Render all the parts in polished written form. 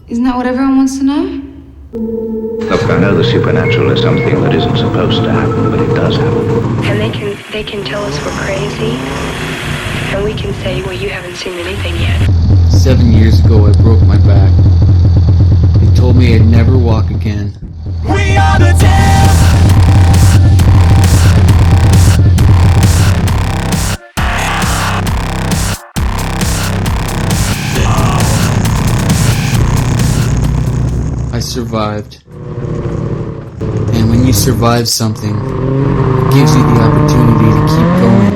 Isn't that what everyone wants to know? Look, I know the supernatural is something that isn't supposed to happen, but it does happen. And they can tell us we're crazy, and we can say, well, you haven't seen anything yet. 7 years ago, I broke my back. They told me I'd never walk again. We are the tales. I survived. And when you survive something, it gives you the opportunity to keep going.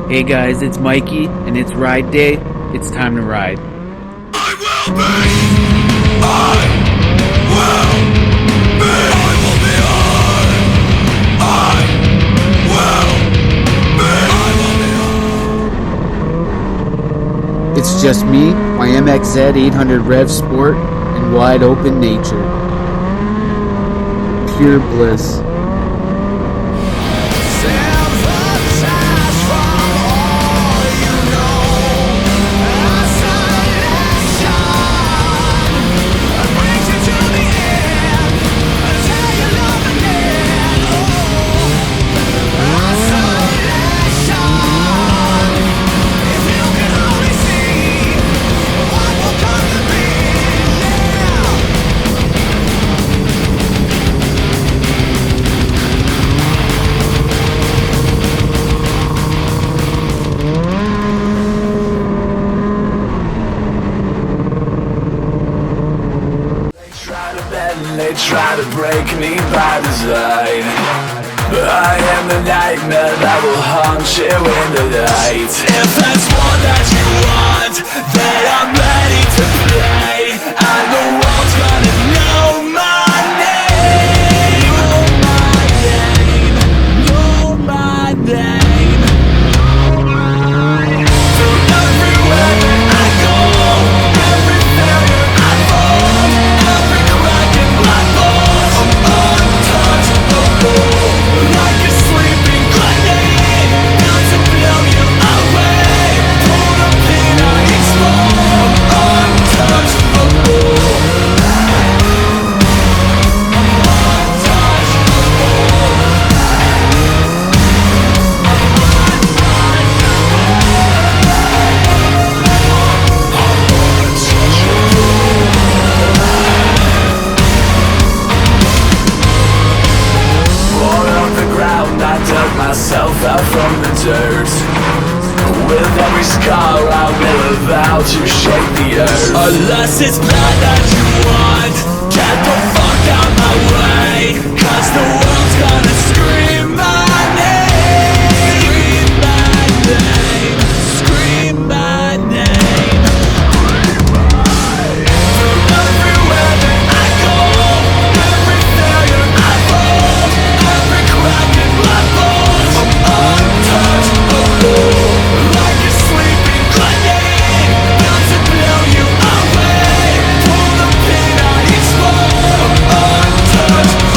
Hey guys, it's Mikey, and it's ride day. It's time to ride. I will be. I will be. I will be I will be. It's just me, my MXZ 800 Rev Sport, and wide open nature. Pure bliss. They try to break me by design, but I am the nightmare that will haunt you in the night. If that's one that you want, then I'm ready to play, and the world's gonna know my name. Know my name. Through everywhere that I go, every failure I fall, every crack in my bones, I'm untouchable, like a sleeping grenade, bound to blow you away. Pull the pin, I explode, I'm untouchable. Myself out from the dirt. With every scar I will vow to shake the earth. Unless it's blood that you want, get the fuck out my way, 'cause the world's gonna scream my name. Scream my name. Scream my name. Through everywhere that I go, every failure I fall, every crack in my bones, untouchable, like a sleeping grenade, bound to blow you away. Pull the pin, I explode, untouchable.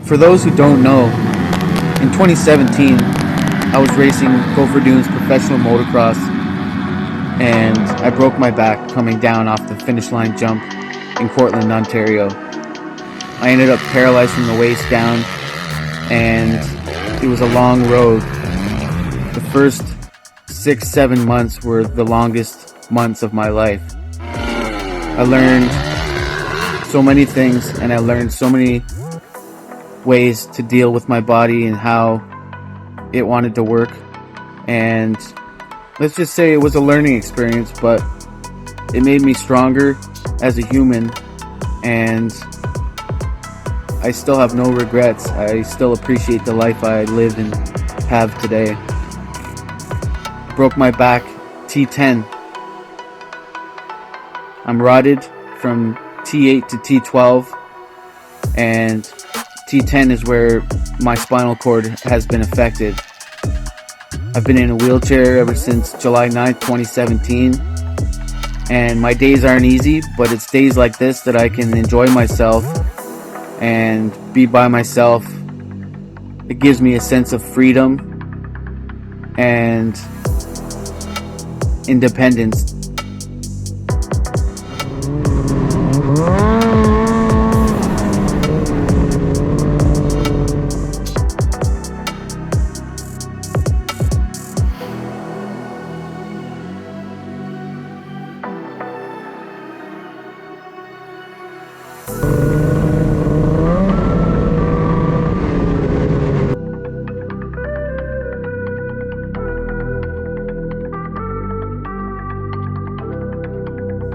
For those who don't know, in 2017, I was racing Gopher Dunes professional motocross, and I broke my back coming down off the finish line jump in Cortland, Ontario. I ended up paralyzed from the waist down, and it was a long road. The first 6-7 months were the longest months of my life. I learned so many things, and I learned so many ways to deal with my body and how it wanted to work. And let's just say it was a learning experience, but it made me stronger as a human, and I still have no regrets. I still appreciate the life I live and have today. broke my back, T10. I'm rotted from T8 to T12, and T10 is where my spinal cord has been affected. I've been in a wheelchair ever since July 9th, 2017, and my days aren't easy, but it's days like this that I can enjoy myself and be by myself. It gives me a sense of freedom and independence.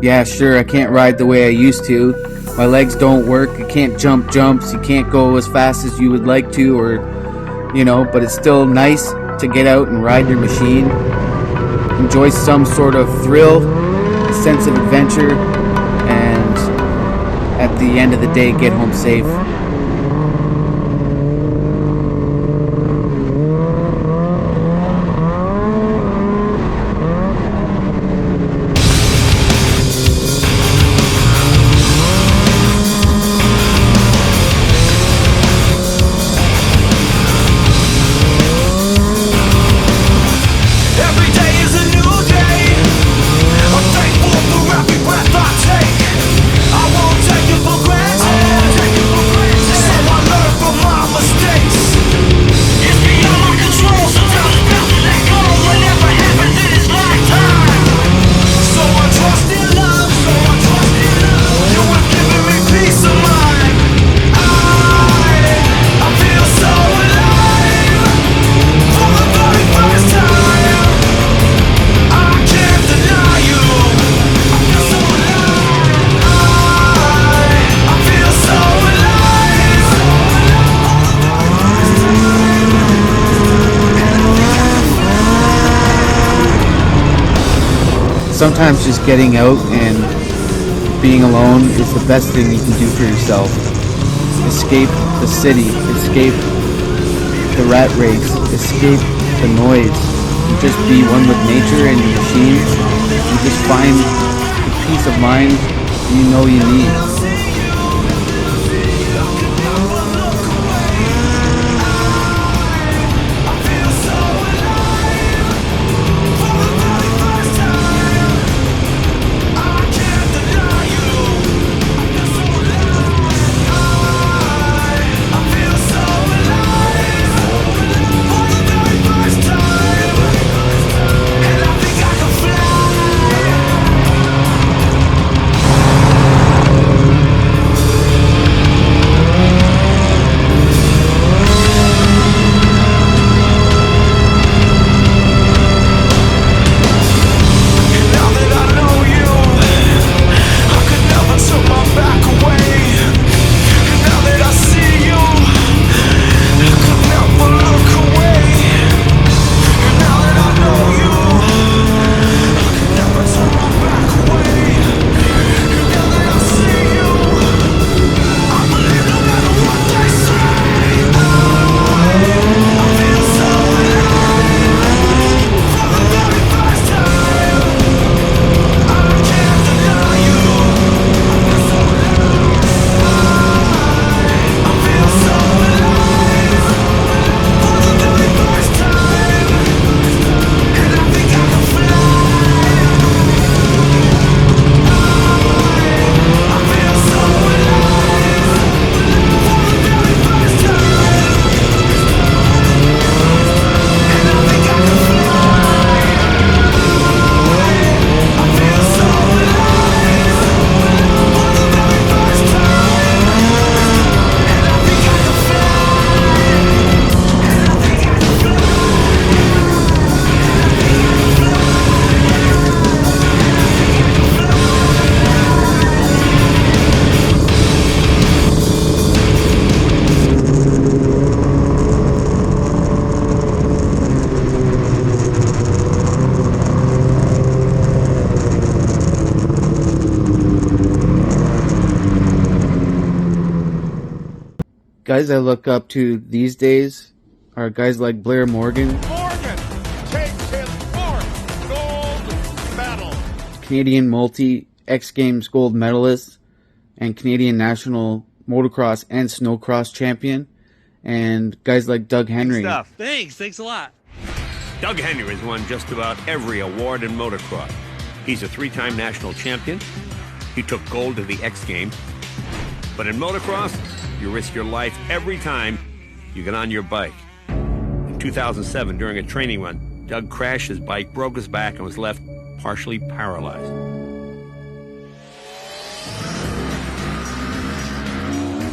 Yeah, sure, I can't ride the way I used to. My legs don't work. You can't jump jumps. You can't go as fast as you would like to, or, but it's still nice to get out and ride your machine. Enjoy some sort of thrill, a sense of adventure, and at the end of the day, get home safe. Sometimes just getting out and being alone is the best thing you can do for yourself. Escape the city, escape the rat race, escape the noise. You just be one with nature and your machine. You just find the peace of mind you know you need. Guys I look up to these days are guys like Blair Morgan. Morgan takes his fourth gold medal. Canadian multi-X Games gold medalist and Canadian national motocross and snowcross champion. And guys like Doug Henry. Good stuff. Thanks a lot. Doug Henry has won just about every award in motocross. He's a 3-time national champion. He took gold at the X Games. But in motocross, you risk your life every time you get on your bike. In 2007, during a training run, Doug crashed his bike, broke his back, and was left partially paralyzed.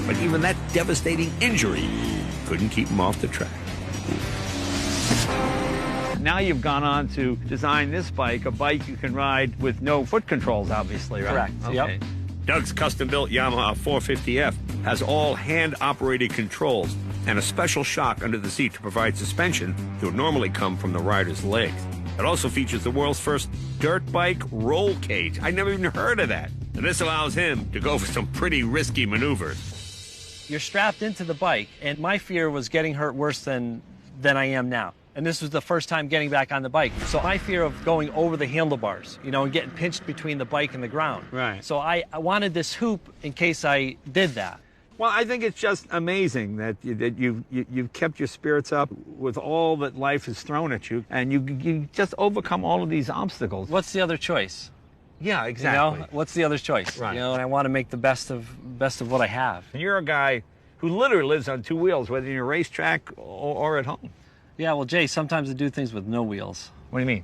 But even that devastating injury couldn't keep him off the track. Now you've gone on to design this bike, a bike you can ride with no foot controls, obviously, right? Correct. Okay. Yep. Doug's custom-built Yamaha 450F has all hand-operated controls and a special shock under the seat to provide suspension that would normally come from the rider's legs. It also features the world's first dirt bike roll cage. I never even heard of that. And this allows him to go for some pretty risky maneuvers. You're strapped into the bike, and my fear was getting hurt worse than I am now. And this was the first time getting back on the bike. So my fear of going over the handlebars, and getting pinched between the bike and the ground. Right. So I wanted this hoop in case I did that. Well, I think it's just amazing that you've kept your spirits up with all that life has thrown at you, and you just overcome all of these obstacles. What's the other choice? Yeah, exactly. What's the other choice? Right. And I want to make the best of what I have. And you're a guy who literally lives on 2 wheels, whether you're a racetrack or at home. Yeah, well, Jay, sometimes I do things with no wheels. What do you mean?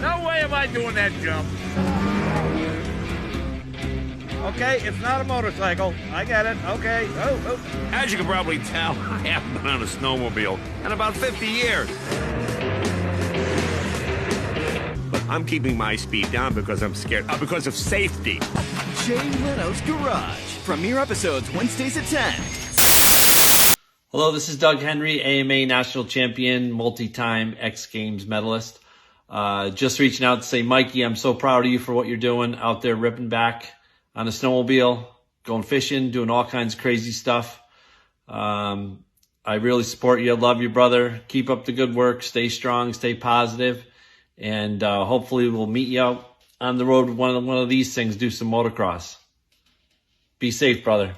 No way am I doing that jump. Okay, it's not a motorcycle. I get it. Okay. Oh. As you can probably tell, I haven't been on a snowmobile in about 50 years. But I'm keeping my speed down because I'm scared, because of safety. Jay Leno's Garage. Premiere episodes Wednesdays at 10. Hello, this is Doug Henry, AMA national champion, multi-time X Games medalist. Just reaching out to say, Mikey, I'm so proud of you for what you're doing out there, ripping back on a snowmobile, going fishing, doing all kinds of crazy stuff. I really support you. I love you, brother. Keep up the good work. Stay strong, stay positive, and hopefully we'll meet you out on the road with one of these things, do some motocross. Be safe, brother.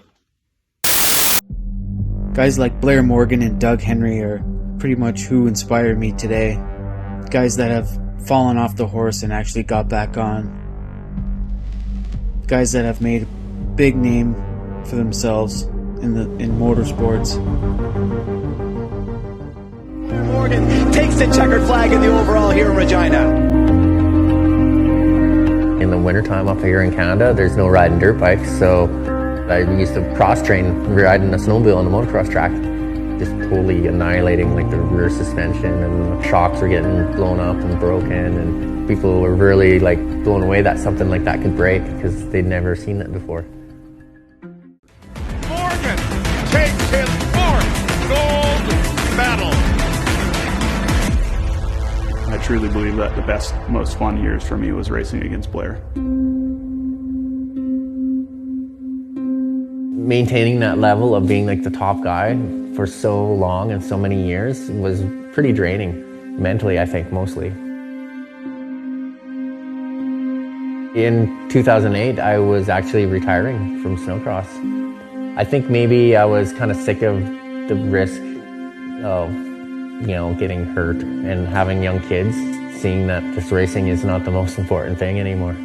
Guys like Blair Morgan and Doug Henry are pretty much who inspired me today. Guys that have fallen off the horse and actually got back on. Guys that have made a big name for themselves in motorsports. Morgan takes the checkered flag in the overall here in Regina. In the wintertime up here in Canada, there's no riding dirt bikes, so I used to cross-train riding a snowmobile on the motocross track, just totally annihilating like the rear suspension, and the shocks were getting blown up and broken, and people were really like blown away that something like that could break because they'd never seen it before. Morgan takes his fourth gold medal. I truly believe that the best, most fun years for me was racing against Blair. Maintaining that level of being like the top guy for so long and so many years was pretty draining, mentally, I think, mostly. In 2008, I was actually retiring from snowcross. I think maybe I was kind of sick of the risk of, getting hurt and having young kids, seeing that this racing is not the most important thing anymore.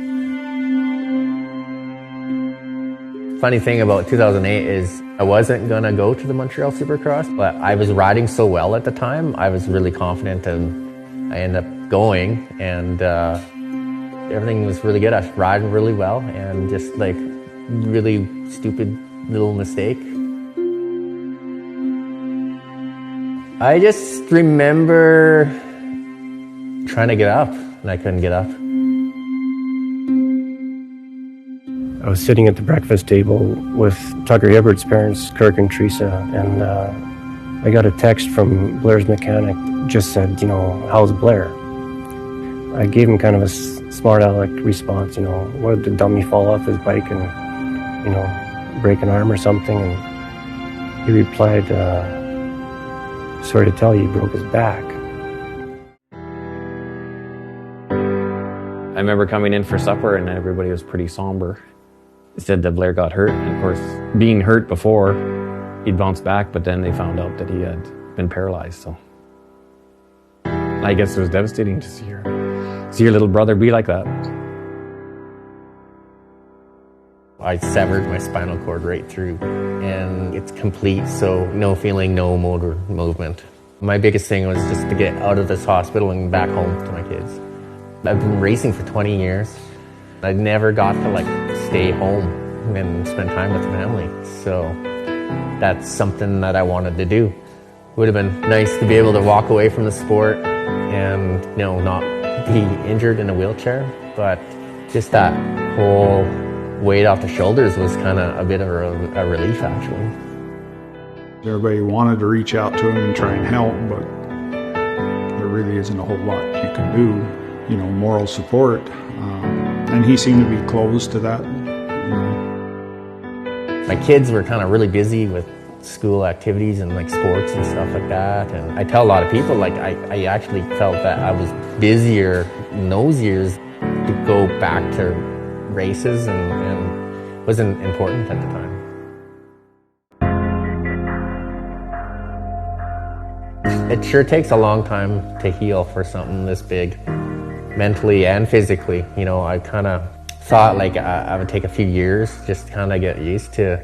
Funny thing about 2008 is I wasn't going to go to the Montreal Supercross, but I was riding so well at the time, I was really confident, and I ended up going, and everything was really good. I was riding really well, and just like really stupid little mistake. I just remember trying to get up, and I couldn't get up. I was sitting at the breakfast table with Tucker Hibbert's parents, Kirk and Teresa, and I got a text from Blair's mechanic, just said, how's Blair? I gave him kind of a smart aleck response, what did the dummy fall off his bike and, break an arm or something? And he replied, sorry to tell you, he broke his back. I remember coming in for supper and everybody was pretty somber. They said that Blair got hurt, and of course, being hurt before, he'd bounced back, but then they found out that he had been paralyzed, so. I guess it was devastating to see your little brother be like that. I severed my spinal cord right through, and it's complete, so no feeling, no motor movement. My biggest thing was just to get out of this hospital and back home to my kids. I've been racing for 20 years. I never got to stay home and spend time with family, so that's something that I wanted to do. It would have been nice to be able to walk away from the sport and not be injured in a wheelchair, but just that whole weight off the shoulders was kind of a bit of a relief, actually. Everybody wanted to reach out to him and try and help, but there really isn't a whole lot you can do. Moral support, and he seemed to be close to that. My kids were kind of really busy with school activities and sports and stuff like that, and I tell a lot of people I actually felt that I was busier in those years to go back to races and wasn't important at the time. It sure takes a long time to heal for something this big, mentally and physically. I kind of thought I would take a few years just to kind of get used to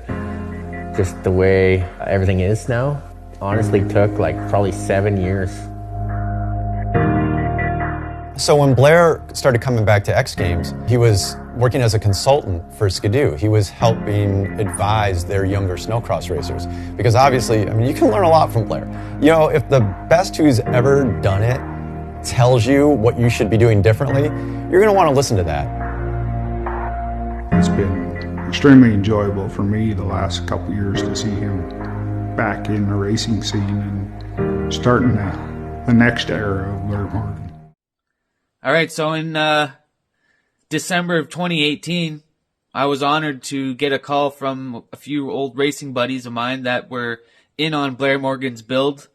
just the way everything is now. Honestly, took probably 7 years. So when Blair started coming back to X Games, he was working as a consultant for Skidoo. He was helping advise their younger snowcross racers. Because obviously, you can learn a lot from Blair. If the best who's ever done it tells you what you should be doing differently, you're going to want to listen to that. It's been extremely enjoyable for me the last couple years to see him back in the racing scene and starting the next era of Blair Morgan. All right, so in December of 2018, I was honored to get a call from a few old racing buddies of mine that were in on Blair Morgan's build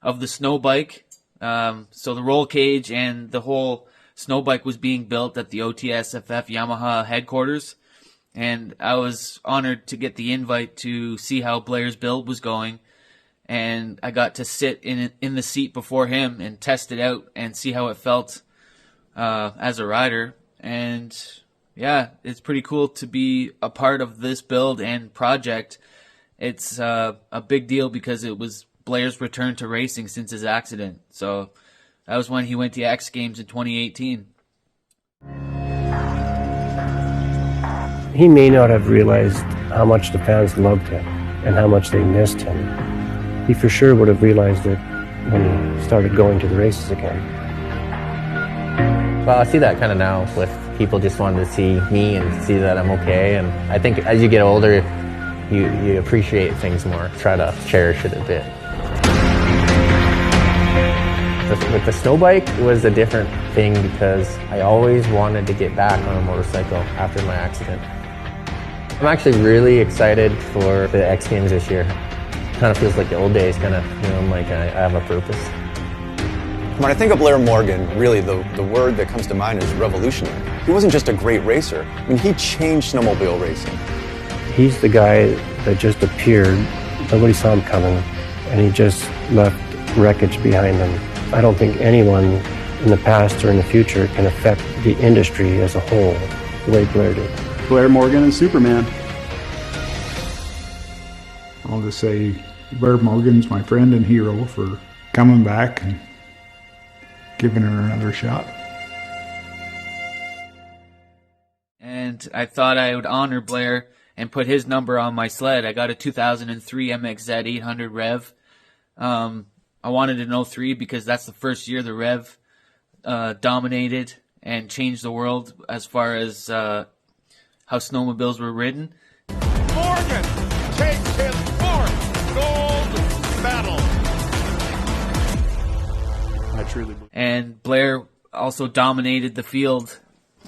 of the snow bike. So the roll cage and the whole snow bike was being built at the OTSFF Yamaha headquarters. And I was honored to get the invite to see how Blair's build was going. And I got to sit in the seat before him and test it out and see how it felt as a rider. And yeah, it's pretty cool to be a part of this build and project. It's a big deal because it was Blair's return to racing since his accident. So that was when he went to X Games in 2018. He may not have realized how much the fans loved him and how much they missed him. He for sure would have realized it when he started going to the races again. Well, I see that kind of now with people just wanting to see me and see that I'm okay. And I think as you get older, you appreciate things more, try to cherish it a bit. With the snow bike, it was a different thing because I always wanted to get back on a motorcycle after my accident. I'm actually really excited for the X Games this year. Kind of feels like the old days, I have a purpose. When I think of Blair Morgan, really the word that comes to mind is revolutionary. He wasn't just a great racer. He changed snowmobile racing. He's the guy that just appeared, nobody saw him coming, and he just left wreckage behind him. I don't think anyone in the past or in the future can affect the industry as a whole the way Blair did. Blair Morgan is Superman. I'll just say Blair Morgan's my friend and hero for coming back and giving her another shot. And I thought I would honor Blair and put his number on my sled. I got a 2003 MXZ 800 Rev. I wanted an 03 because that's the first year the Rev dominated and changed the world as far as how snowmobiles were ridden. Morgan takes his fourth gold medal. I truly believe. And Blair also dominated the field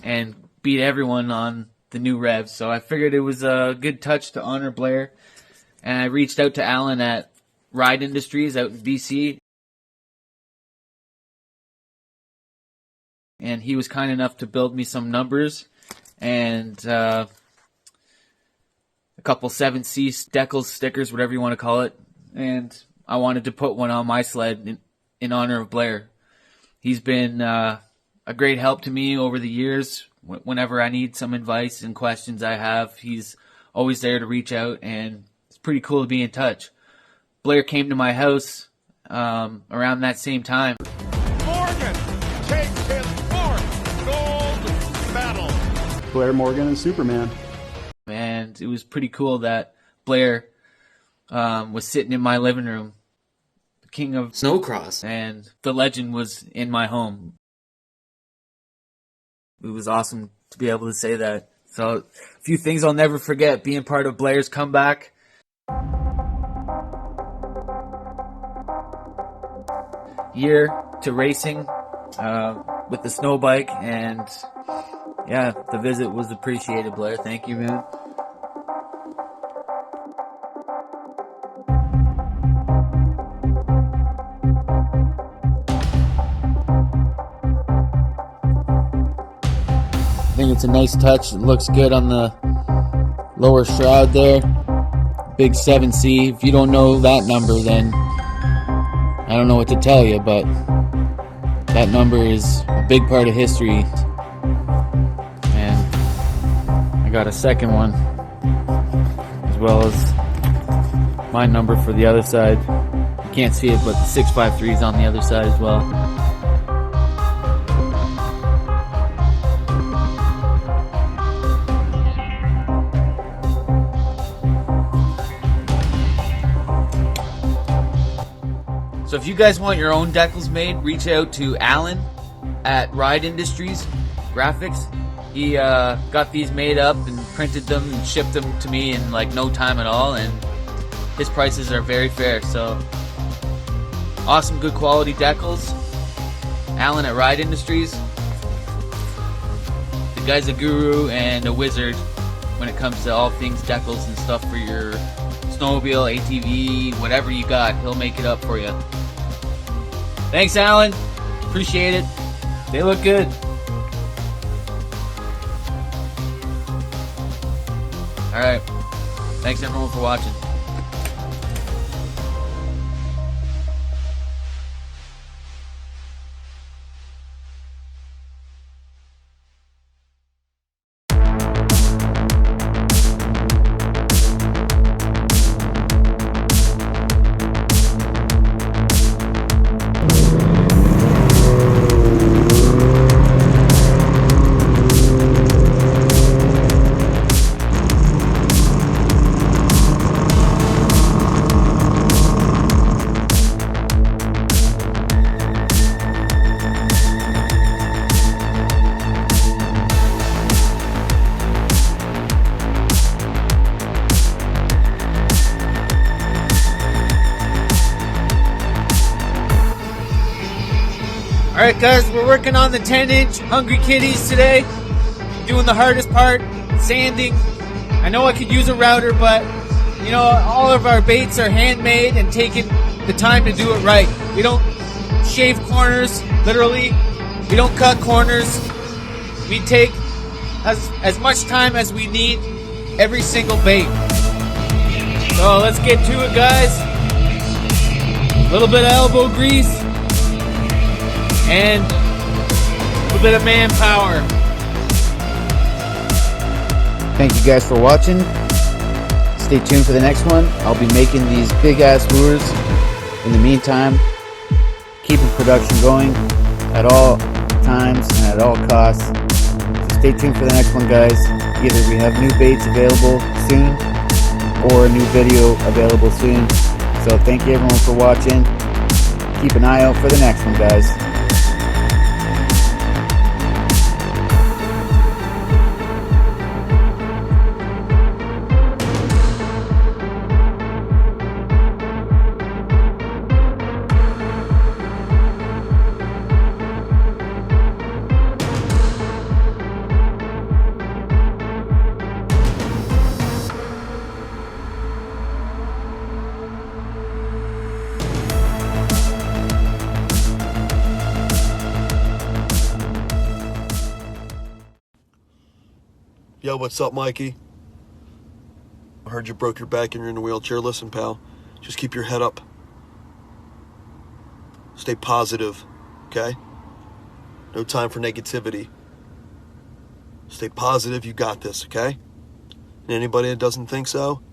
and beat everyone on the new revs. So I figured it was a good touch to honor Blair. And I reached out to Alan at Ride Industries out in BC. And he was kind enough to build me some numbers and a couple 7C decals, stickers, whatever you want to call it. And I wanted to put one on my sled in honor of Blair. He's been a great help to me over the years. Whenever I need some advice and questions I have, he's always there to reach out, and it's pretty cool to be in touch. Blair came to my house around that same time. Morgan takes his fourth gold medal. Blair Morgan and Superman. And it was pretty cool that Blair was sitting in my living room, the king of snowcross, and the legend was in my home. It was awesome to be able to say that. So a few things I'll never forget, being part of Blair's comeback. Year to racing with the snow bike, and yeah, the visit was appreciated, Blair. Thank you, man. I think it's a nice touch. It looks good on the lower shroud there. Big 7C. If you don't know that number, then I don't know what to tell you, but that number is a big part of history. And I got a second one, as well as my number for the other side. You can't see it, but the 653 is on the other side as well. So if you guys want your own decals made, reach out to Alan at Ride Industries Graphics. He got these made up and printed them and shipped them to me in like no time at all, and his prices are very fair. So awesome, good quality decals. Alan at Ride Industries. The guy's a guru and a wizard when it comes to all things decals and stuff for your snowmobile, ATV, whatever you got, he'll make it up for you. Thanks, Alan. Appreciate it. They look good. All right. Thanks, everyone, for watching. Alright guys, we're working on the 10-inch Hungry Kitties today. Doing the hardest part, sanding. I know I could use a router, but you know, all of our baits are handmade and taking the time to do it right. We don't shave corners, literally. We don't cut corners. We take as much time as we need every single bait. So let's get to it, guys. A little bit of elbow grease and a little bit of manpower. Thank you guys for watching. Stay tuned for the next one. I'll be making these big ass lures. In the meantime, keeping production going at all times and at all costs. So stay tuned for the next one, guys. Either we have new baits available soon or a new video available soon. So thank you everyone for watching. Keep an eye out for the next one, guys. Yo, what's up, Mikey? I heard you broke your back and you're in a wheelchair. Listen, pal, just keep your head up. Stay positive, okay? No time for negativity. Stay positive, you got this, okay? And anybody that doesn't think so,